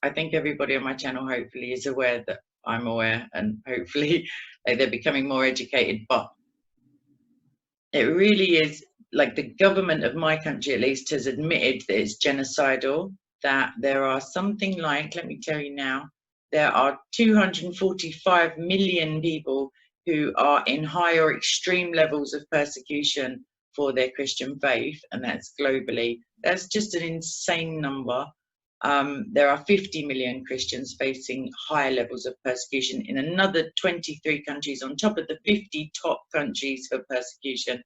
I think everybody on my channel hopefully is aware that I'm aware, and hopefully like, they're becoming more educated. But it really is, like, the government of my country at least has admitted that it's genocidal, that there are something like, let me tell you now, there are 245 million people who are in high or extreme levels of persecution for their Christian faith, and that's globally. That's just an insane number. There are 50 million Christians facing higher levels of persecution in another 23 countries on top of the 50 top countries for persecution.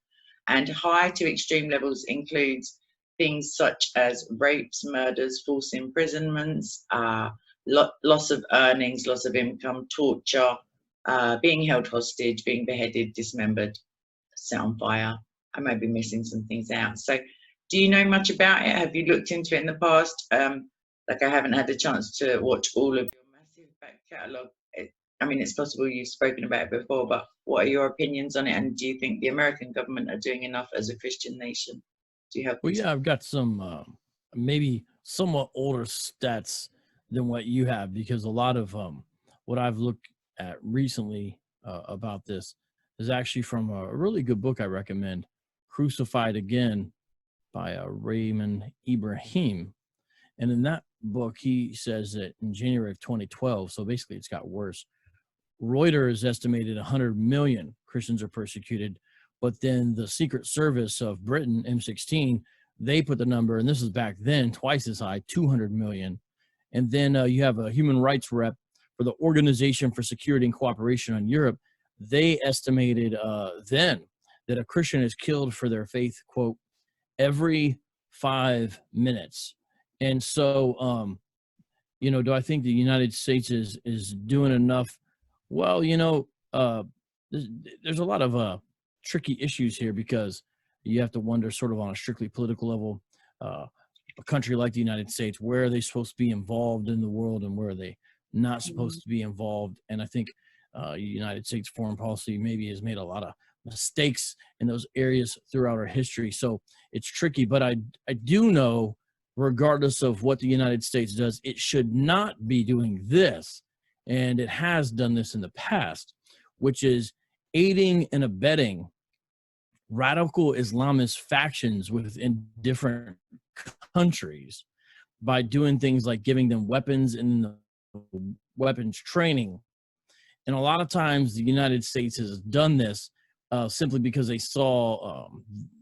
And high to extreme levels includes things such as rapes, murders, false imprisonments, loss of earnings, loss of income, torture, being held hostage, being beheaded, dismembered, set on fire. I may be missing some things out. So do you know much about it? Have you looked into it in the past? Like, I haven't had the chance to watch all of your massive back catalogue. I mean, it's possible you've spoken about it before, but what are your opinions on it? And do you think the American government are doing enough as a Christian nation? Do you have? Well, yeah, I've got some maybe somewhat older stats than what you have, because a lot of what I've looked at recently about this is actually from a really good book I recommend, Crucified Again by Raymond Ibrahim. And in that book, he says that in January of 2012, so basically it's got worse, Reuters estimated 100 million Christians are persecuted, but then the Secret Service of Britain, M16, they put the number, and this is back then, twice as high, 200 million. And then you have a human rights rep for the Organization for Security and Cooperation on Europe. They estimated then that a Christian is killed for their faith, quote, every 5 minutes. And so, you know, do I think the United States is doing enough? Well, you know, there's a lot of tricky issues here, because you have to wonder, sort of on a strictly political level, a country like the United States, where are they supposed to be involved in the world and where are they not supposed to be involved? And I think United States foreign policy maybe has made a lot of mistakes in those areas throughout our history. So it's tricky, but I do know, regardless of what the United States does, it should not be doing this. And it has done this in the past, which is aiding and abetting radical Islamist factions within different countries by doing things like giving them weapons and weapons training. And a lot of times the United States has done this simply because they saw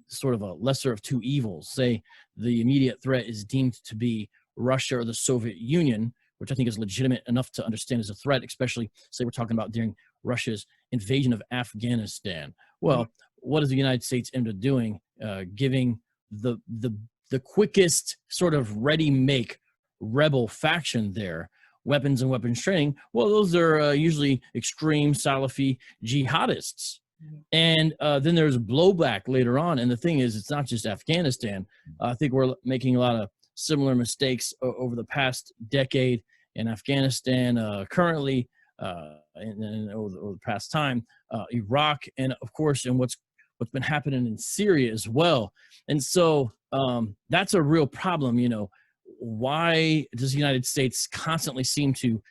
sort of a lesser of two evils. Say the immediate threat is deemed to be Russia or the Soviet Union, which I think is legitimate enough to understand as a threat, especially, say, we're talking about during Russia's invasion of Afghanistan. Well, what is the United States aimed at doing? Giving the quickest sort of ready-make rebel faction there weapons and weapons training. Well, those are usually extreme Salafi jihadists. And then there's blowback later on. And the thing is, it's not just Afghanistan. I think we're making a lot of similar mistakes over the past decade in Afghanistan, currently, and over the past time, Iraq, and of course, and what's been happening in Syria as well. And so that's a real problem. You know, why does the United States constantly seem to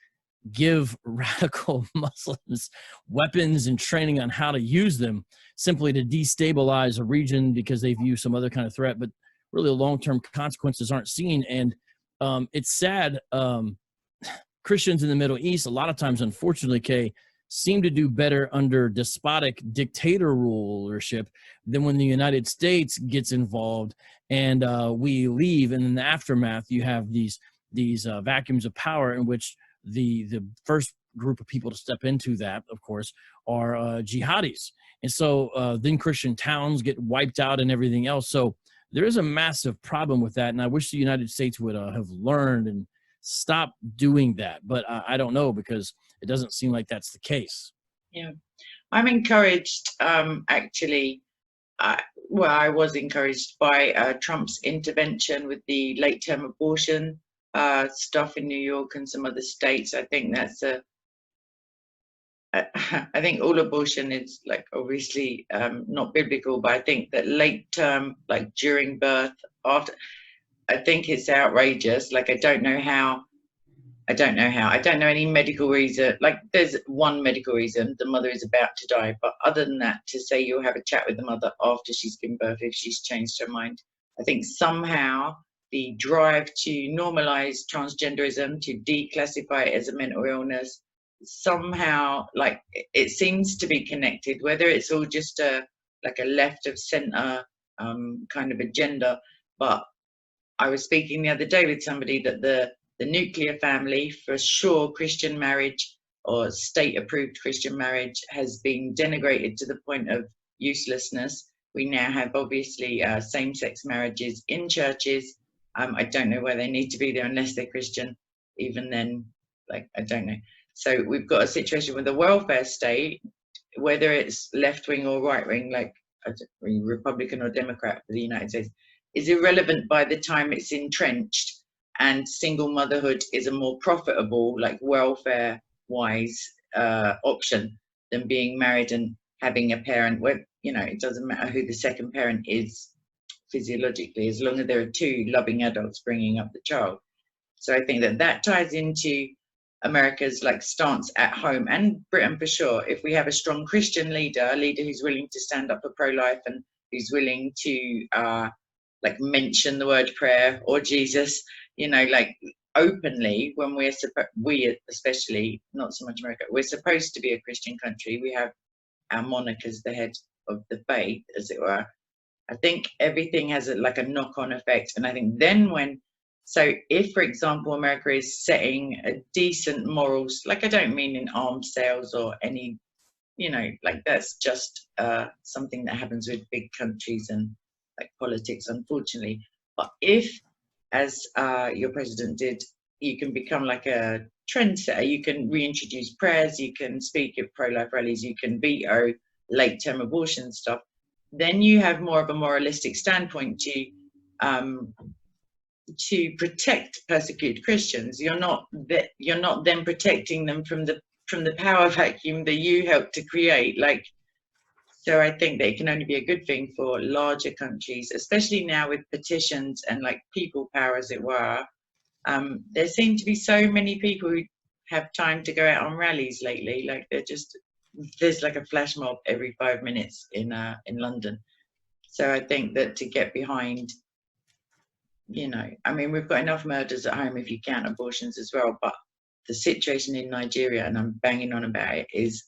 give radical Muslims weapons and training on how to use them simply to destabilize a region because they view some other kind of threat, but really the long-term consequences aren't seen? And it's sad. Christians in the Middle East, a lot of times, unfortunately, Kay, seem to do better under despotic dictator rulership than when the United States gets involved and we leave. And in the aftermath, you have these vacuums of power in which the first group of people to step into that, of course, are jihadis. And so then Christian towns get wiped out and everything else. So there is a massive problem with that. And I wish the United States would have learned and stop doing that. But I don't know, because it doesn't seem like that's the case. Yeah, I'm encouraged, actually. I was encouraged by Trump's intervention with the late-term abortion stuff in New York and some other states. I think that's I think all abortion is, like, obviously not biblical, but I think that late term, like during birth, after, I think it's outrageous. Like, I don't know how I don't know how. I don't know any medical reason. Like, there's one medical reason: the mother is about to die. But other than that, to say you'll have a chat with the mother after she's given birth if she's changed her mind. I think somehow the drive to normalize transgenderism, to declassify it as a mental illness, somehow, like, it seems to be connected. Whether it's all just a like a left of center kind of agenda, but I was speaking the other day with somebody that the nuclear family, for sure, Christian marriage or state approved Christian marriage has been denigrated to the point of uselessness. We now have obviously same sex marriages in churches. I don't know where they need to be there unless they're Christian. Even then, like, I don't know. So we've got a situation with the welfare state, whether it's left wing or right wing, like Republican or Democrat for the United States, is irrelevant by the time it's entrenched, and single motherhood is a more profitable, like welfare wise, option than being married and having a parent where, it doesn't matter who the second parent is physiologically, as long as there are two loving adults bringing up the child. So I think that ties into America's like stance at home, and Britain for sure. If we have a strong Christian leader, a leader who's willing to stand up for pro-life and who's willing to like mention the word prayer or Jesus, like openly, when we especially, not so much America, we're supposed to be a Christian country. We have our monarch as the head of the faith, as it were. I think everything has like a knock-on effect. And I think then so if, for example, America is setting a decent morals, like I don't mean in arms sales or any, like that's just something that happens with big countries and like politics, unfortunately. But if, as your president did, you can become like a trendsetter, you can reintroduce prayers, you can speak at pro-life rallies, you can veto late-term abortion stuff, then you have more of a moralistic standpoint to protect persecuted Christians. You're not then protecting them from the power vacuum that you helped to create. Like, so I think that it can only be a good thing for larger countries, especially now with petitions and like people power, as it were. There seem to be so many people who have time to go out on rallies lately. Like there's like a flash mob every 5 minutes in London. So I think that to get behind, I mean, we've got enough murders at home if you count abortions as well, but the situation in Nigeria, and I'm banging on about it, is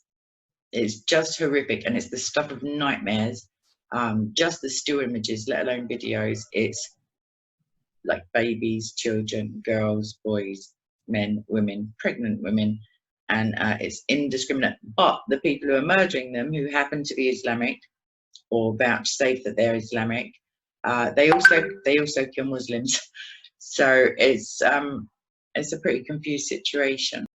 just horrific, and it's the stuff of nightmares. Just the still images, let alone videos, it's like babies, children, girls, boys, men, women, pregnant women, and it's indiscriminate. But the people who are murdering them, who happen to be Islamic or vouchsafe that they're Islamic, they also kill Muslims. So it's a pretty confused situation.